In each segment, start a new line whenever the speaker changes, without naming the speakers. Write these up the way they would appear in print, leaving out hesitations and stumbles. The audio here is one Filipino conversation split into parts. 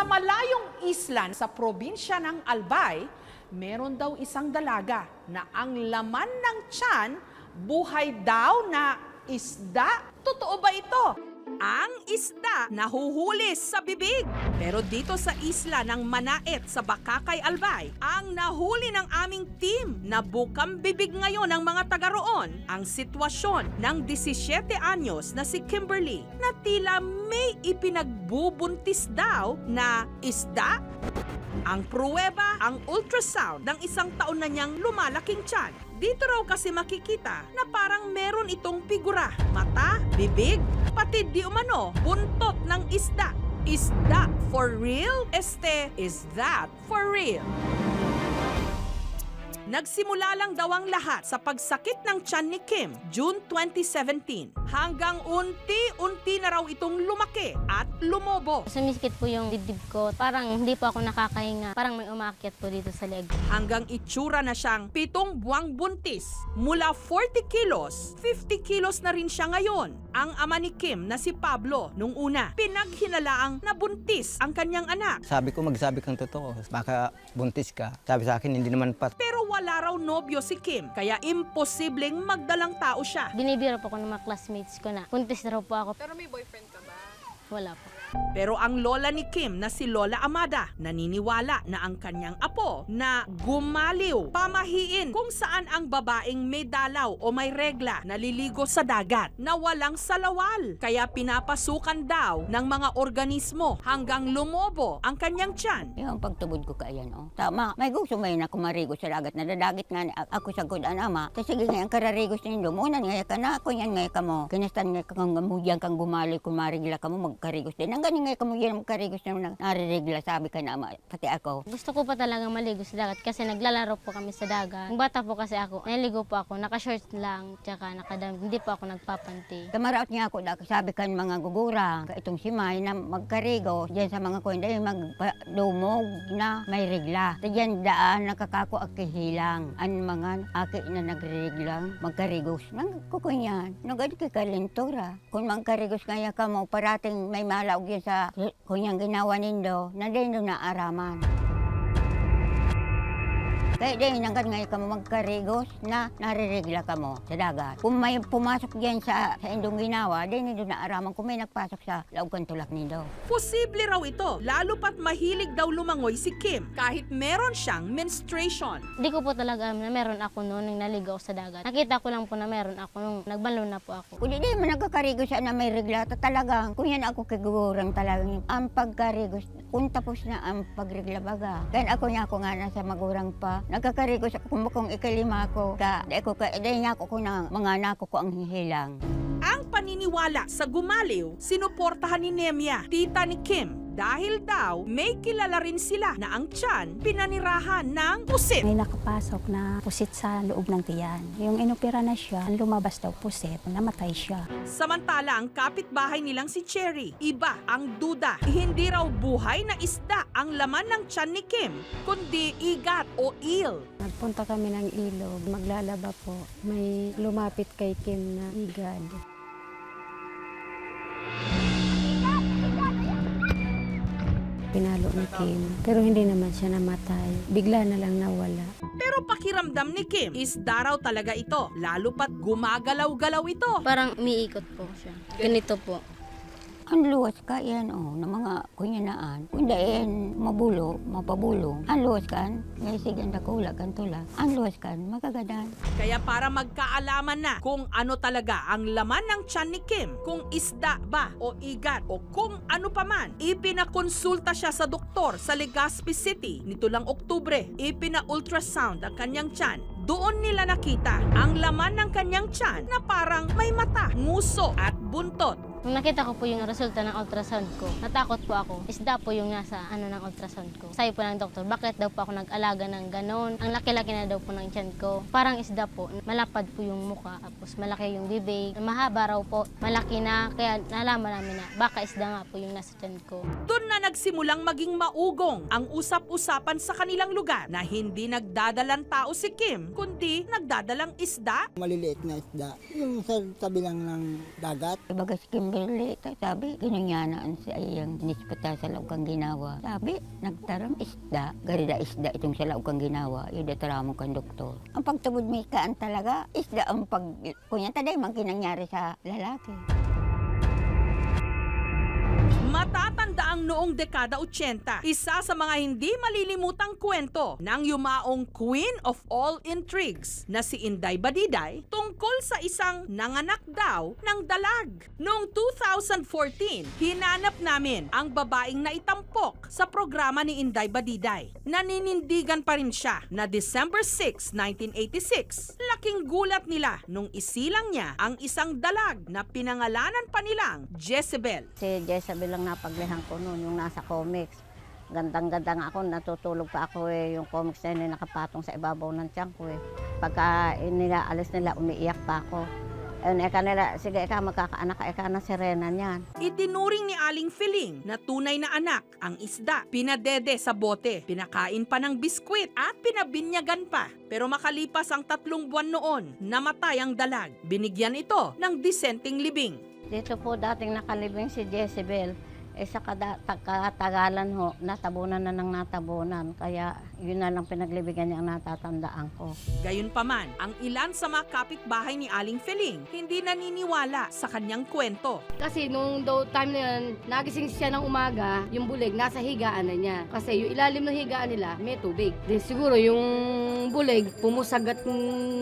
Sa malayong isla sa probinsya ng Albay, meron daw isang dalaga na ang laman ng tiyan, buhay daw na isda. Totoo ba ito? Ang isda nahuhuli sa bibig. Pero dito sa isla ng Manaet sa Bakakay, Albay, ang nahuli ng aming team na bukang bibig ngayon ng mga taga roon, ang sitwasyon ng 17 anyos na si Kimberly na tila may ipinagbubuntis daw na isda. Ang pruweba, ang ultrasound ng isang taon na niyang lumalaking tiyan. Dito raw kasi makikita na parang meron itong figura, mata, bibig, pati di umano, buntot ng isda. Is that for real? Is that for real? Nagsimula lang daw ang lahat sa pagsakit ng tiyan ni Kim, June 2017. Hanggang unti-unti na raw itong lumaki at lumobo.
Sumisikit po yung dibdib ko. Parang hindi po ako nakakahinga. Parang may umakyat po dito sa leg.
Hanggang itsura na siyang 7 buwang buntis. Mula 40 kilos, 50 kilos na rin siya ngayon. Ang ama ni Kim na si Pablo, nung una, pinaghinalaang nabuntis ang kanyang anak.
Sabi ko, magsabi kang totoo. Baka buntis ka. Sabi sa akin, hindi naman pat.
Pero wala raw nobyo si Kim, kaya imposibleng magdalang tao siya.
Binibiro po ko ng mga classmates ko na buntis na raw po ako.
Pero may boyfriend ka ba?
Wala po.
Pero ang lola ni Kim na si Lola Amada, naniniwala na ang kanyang apo na gumaliw, pamahiin kung saan ang babaeng may dalaw o may regla naliligo sa dagat na walang salawal. Kaya pinapasukan daw ng mga organismo hanggang lumobo ang kanyang tiyan.
Yung pagtubod ko kaayan, oh. Tama, may gusto may na kumarigo sa dagat na dadagit nga ako sa kudan ama. Kasi sige nga, ang kararigos nindo, muna nga ka na ako yan nga ka mo. Kinastan nga kang gamudyan kang gumali, kung marigla ka mo, magkarigos din. Ang ganing nga ka mo yan, magkarigos na naririgla, sabi ka na ama, pati ako.
Gusto ko pa talagang maligo sa dagat kasi naglalaro po kami sa dagat. Ang bata po kasi ako, naligo po ako, naka-shorts lang, tsaka nakadam, hindi po ako nagpapanti.
Kamaraot niya ako, sabi kan mga gugura, itong si May na magkarigos, diyan sa mga kuwenda, magdumog na may rigla. Diyan daan, nakakako akihilang. Ang mga aki na nagririglang, magkarigos. Nagkukunyan, nagad kay kalintura. Kung magkarigos kaya ka mo, parating may malaog yan sa kunyang ginawa nindo, na din doon na araman. Kaya din, hanggang ngayon ka mo magkarigos na naririgla ka mo sa dagat. Kung may pumasok yan sa indong ginawa, din doon na araman kung may nagpasok sa laog kang tulak nindo.
Posible raw ito, lalo pat mahilig daw lumangoy si Kim kahit meron siyang menstruation.
Hindi ko po talaga alam na meron ako noon nung naligo sa dagat. Nakita ko lang po na meron ako nung nagbalon na po ako.
Kung di man nagkakarigos na may regla, talagang kung yan ako kagugurang talagang ang pagkarigos, kung tapos na ang pagrigla baga. Kaya ako niya ako nga nasa magurang pa, nagkakarigos ako kung ikalima ko, dahil niya ako ng mga anak ko ang hihilang.
Ang paniniwala sa gumaliw, sinuportahan ni Nemia, tita ni Kim, dahil daw may kilala rin sila na ang tiyan pinanirahan ng pusit.
May nakapasok na pusit sa loob ng tiyan. Yung inopera na siya, lumabas daw pusit, namatay siya.
Samantala ang kapitbahay nilang si Cherry, iba ang duda. Hindi raw buhay na isda ang laman ng tiyan ni Kim, kundi igat o eel.
Nagpunta kami ng ilog, maglalaba po. May lumapit kay Kim na igad. Pinalo ni Kim, pero hindi naman siya namatay. Bigla na lang nawala.
Pero pakiramdam ni Kim, isda raw talaga ito, lalo pat gumagalaw-galaw ito.
Parang umiikot po siya. Ganito po.
Ang luwas ka yan, ng mga kunyanaan. Kung dahil mabulo, mapabulong. Ang luwas kan, may sigan na kulag, ang tulak. Ang luwas kan, magagadan.
Kaya para magkaalaman na kung ano talaga ang laman ng tiyan ni Kim, kung isda ba o igat o kung ano paman, ipinakonsulta siya sa doktor sa Legazpi City nito lang Oktubre. Ipina-ultrasound ang kanyang tiyan. Doon nila nakita ang laman ng kanyang tiyan na parang may mata, nguso at buntot.
Nung nakita ko po yung resulta ng ultrasound ko, natakot po ako. Isda po yung nasa ng ultrasound ko. Sabi po ng doktor, bakit daw po ako nag-alaga ng ganon? Ang laki-laki na daw po ng tiyan ko. Parang isda po, malapad po yung mukha, tapos malaki yung bibig. Mahaba raw po, malaki na, kaya nalaman namin na baka isda nga po yung nasa tiyan ko.
Doon na nagsimulang maging maugong ang usap-usapan sa kanilang lugar na hindi nagdadalang tao si Kim, kundi nagdadalang isda.
Maliliit na isda, yung sa tabi lang ng dagat.
Ibaga si Kim gali, sabi, ginanyanaan si ayang nispata sa laog kang ginawa. Sabi, nagtarang isda, garida isda itong sa laog kang ginawa, yung dataramo kang doktor. Ang pagtubod may kaan talaga, isda ang kunya taday, mang kinangyari sa lalaki.
Matatanda ang noong dekada 80, isa sa mga hindi malilimutang kwento ng yumaong Queen of All Intrigues na si Inday Badiday tungkol sa isang nanganak daw ng dalag. Noong 2014, hinanap namin ang babaeng naitampok sa programa ni Inday Badiday. Naninindigan pa rin siya na December 6, 1986, laking gulat nila nung isilang niya ang isang dalag na pinangalanan pa nilang Jezebel.
Si Jezebel lang napaglihan ko noon, yung nasa comics. Gandang-ganda nga ako, natutulog pa ako yung comics na yun nakapatong sa ibabaw ng tiyan ko Pagka alis nila, umiiyak pa ako. Eka nila, sige eka, magkakaanak ka eka na sirena niyan.
Itinuring ni Aling Filing na tunay na anak ang isda. Pinadede sa bote, pinakain pa ng biskwit at pinabinyagan pa. Pero makalipas ang 3 buwan noon, namatay ang dalag. Binigyan ito ng disenteng libing.
Dito po dating nakalibing si Jezebel. Sa katagalan ho, natabunan na ng natabunan. Kaya yun na lang pinaglibigan niya ang natatandaan ko.
Gayunpaman, ang ilan sa mga kapitbahay ni Aling Filing hindi naniniwala sa kanyang kwento.
Kasi nung time na yun, nagising siya ng umaga, yung bulig nasa higaan na niya. Kasi yung ilalim ng higaan nila, may tubig. Di siguro yung bulig, pumusag at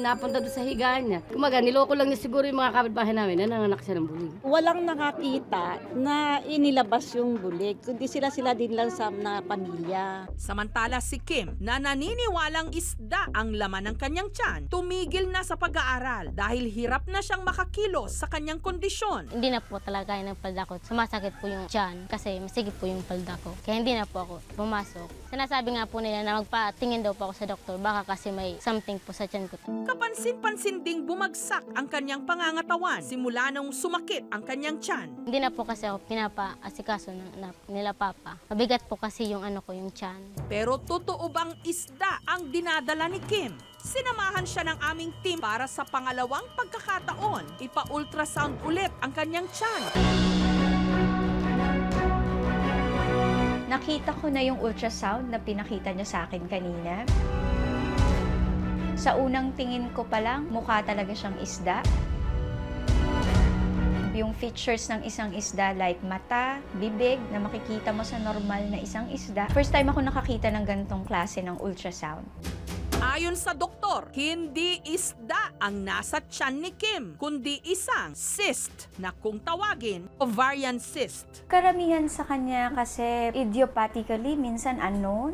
napunta doon sa higaan niya. Kumaga, niloko lang niya siguro yung mga kapitbahay namin na nanganak siya ng bulig.
Walang nakakita na inilabas yung bulig, kundi sila din lang sa na pamilya.
Samantala si Kim, na naniniwalang isda ang laman ng kanyang tiyan, tumigil na sa pag-aaral dahil hirap na siyang makakilos sa kanyang kondisyon.
Hindi na po talaga kaya ng palda ko. Sumasakit po yung tiyan kasi masigit po yung palda ko. Kaya hindi na po ako pumasok. Sinasabi nga po nila na magpatingin daw po ako sa doktor. Baka kasi may something po sa tiyan ko.
Kapansin-pansin ding bumagsak ang kanyang pangangatawan simula nung sumakit ang kanyang tiyan.
Hindi na po kasi ako pinapa-asikaso nila papa. Mabigat po kasi yung yung tiyan.
Pero totoo bang isda ang dinadala ni Kim? Sinamahan siya ng aming team para sa pangalawang pagkakataon. Ipa-ultrasound ulit ang kanyang tiyan.
Nakita ko na yung ultrasound na pinakita niyo sa akin kanina. Sa unang tingin ko pa lang, mukha talaga siyang isda. Yung features ng isang isda like mata, bibig na makikita mo sa normal na isang isda. First time ako nakakita ng ganitong klase ng ultrasound.
Ayon sa doktor, hindi isda ang nasa tiyan ni Kim, kundi isang cyst na kung tawagin, ovarian cyst.
Karamihan sa kanya kasi idiopathically, minsan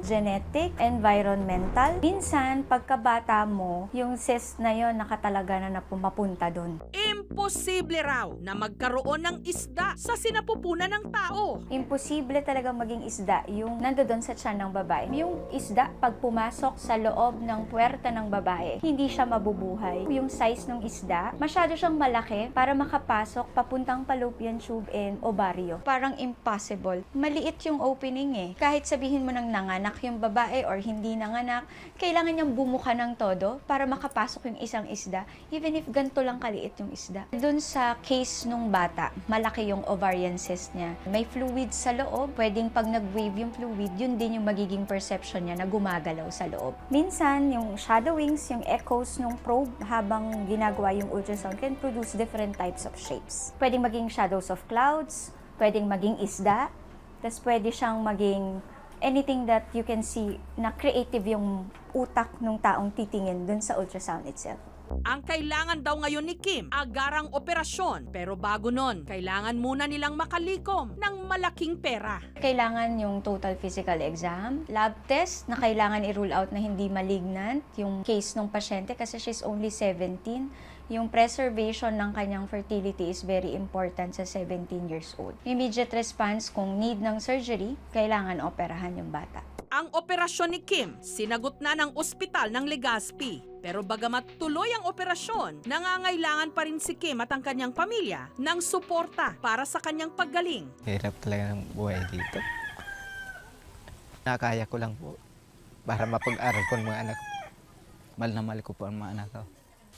genetic, environmental. Minsan, pagkabata mo, yung cyst na yon nakatalaga na pumapunta doon.
Imposible raw na magkaroon ng isda sa sinapupunan ng tao.
Imposible talaga maging isda yung nandoon sa tiyan ng babae. Yung isda, pag pumasok sa loob ng puwerta ng babae, hindi siya mabubuhay. Yung size ng isda, masyado siyang malaki para makapasok papuntang fallopian tube and ovaryo. Parang impossible. Maliit yung opening Kahit sabihin mo ng nanganak yung babae or hindi nanganak, kailangan niyang bumuka ng todo para makapasok yung isang isda, even if ganito lang kaliit yung isda. Doon sa case nung bata, malaki yung ovarian cyst niya. May fluid sa loob, pwedeng pag nag-wave yung fluid, yun din yung magiging perception niya na gumagalaw sa loob. Minsan, yung shadowings, yung echoes ng probe habang ginagawa yung ultrasound can produce different types of shapes. Pwedeng maging shadows of clouds, pwedeng maging isda, tas pwede siyang maging anything that you can see na creative yung utak ng taong titingin dun sa ultrasound itself.
Ang kailangan daw ngayon ni Kim, agarang operasyon. Pero bago nun, kailangan muna nilang makalikom ng malaking pera.
Kailangan yung total physical exam, lab test na kailangan i-rule out na hindi malignant yung case ng pasyente kasi she's only 17. Yung preservation ng kanyang fertility is very important sa 17 years old. Immediate response kung need ng surgery, kailangan operahan yung bata.
Ang operasyon ni Kim, sinagot na ng ospital ng Legazpi. Pero bagamat tuloy ang operasyon, nangangailangan pa rin si Kim at ang kanyang pamilya ng suporta para sa kanyang paggaling.
Hirap talaga ng buhay dito. Nakaya ko lang po para mapag-aral ko ng mga anak. Mahal na mahal ko po ang mga anak ko.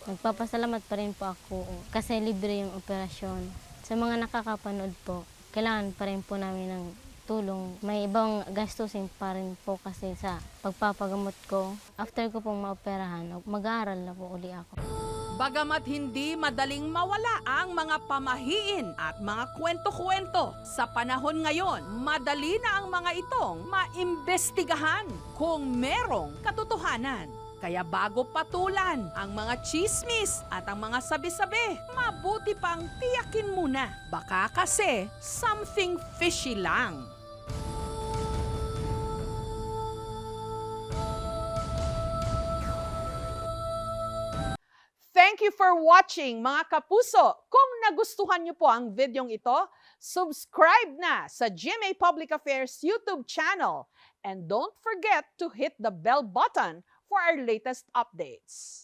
Nagpapasalamat pa rin po ako kasi libre yung operasyon. Sa mga nakakapanood po, kailangan pa rin po namin ng tulong. May ibang gastusin pa rin po kasi sa pagpapagamot ko. After ko pong maoperahan, mag-aaral na po uli ako.
Bagamat hindi madaling mawala ang mga pamahiin at mga kwento-kwento, sa panahon ngayon, madali na ang mga itong maimbestigahan kung merong katotohanan. Kaya bago patulan ang mga chismis at ang mga sabi-sabi, mabuti pang tiyakin muna. Baka kasi something fishy lang. Thank you for watching, mga kapuso. Kung nagustuhan niyo po ang videong ito, subscribe na sa GMA Public Affairs YouTube channel. And don't forget to hit the bell button for our latest updates.